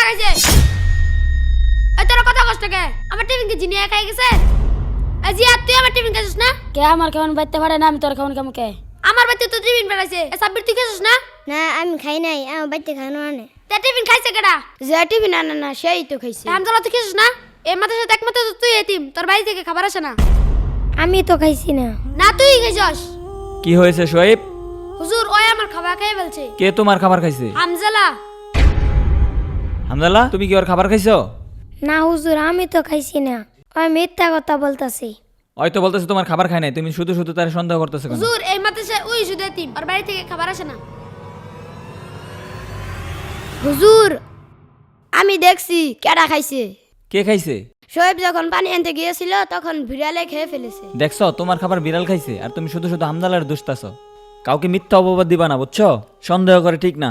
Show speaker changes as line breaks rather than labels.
খাইছে এই তোর কথা কষ্ট কে আমার টিফিন কি জিনিয়া খাই গেছে আজি আর তুই আমার টিফিন খাইছিস না
কে আমার খাওয়ান বাইতে পারে না আমি তোর খাওয়ান কেমন কে
আমার বাড়িতে তো টিফিন বেড়াইছে সাব্বির তুই খাইছিস না
না আমি খাই নাই আমার বাড়িতে খানো আনে
তে টিফিন খাইছে কেডা
যে টিফিন আনে না সেই তো খাইছে
হামজালা তুই খাইছিস না এই মাথার সাথে একমাত্র তো তুই এতিম তোর বাড়ি থেকে খাবার আসে না
আমি তো খাইছি না
না তুই খাইছস
কি হয়েছে শোয়েব?
হুজুর ওই আমার খাবার খেয়ে ফেলছে
কে তোমার খাবার খাইছে?
হামজালা
হামদাল্লাহ, তুমি কি ওর খাবার খাইছো?
না হুজুর আমি তো খাইছি না ওই মিথ্যা কথা বলতাছি
হয়তো বলতেছে তোমার খাবার খায় নাই, তুমি শুধু শুধু তার সন্দেহ করতেছো কেন?
হুজুর এই মাথায় ওই শুধু এতিম ওর বাড়ি থেকে খাবার আসে না
হুজুর আমি দেখছি কেডা খাইছে
কে খাইছে?
শোয়েব যখন পানি আনতে গিয়েছিল তখন বিড়ালে খেয়ে ফেলেছে
দেখছো তোমার খাবার বিড়াল খাইছে আর তুমি শুধু শুধু হামদালার দুষ্টাছো। কাউকে মিথ্যা অপবাদ দিবা না, বুঝছো? সন্দেহ করে ঠিক না।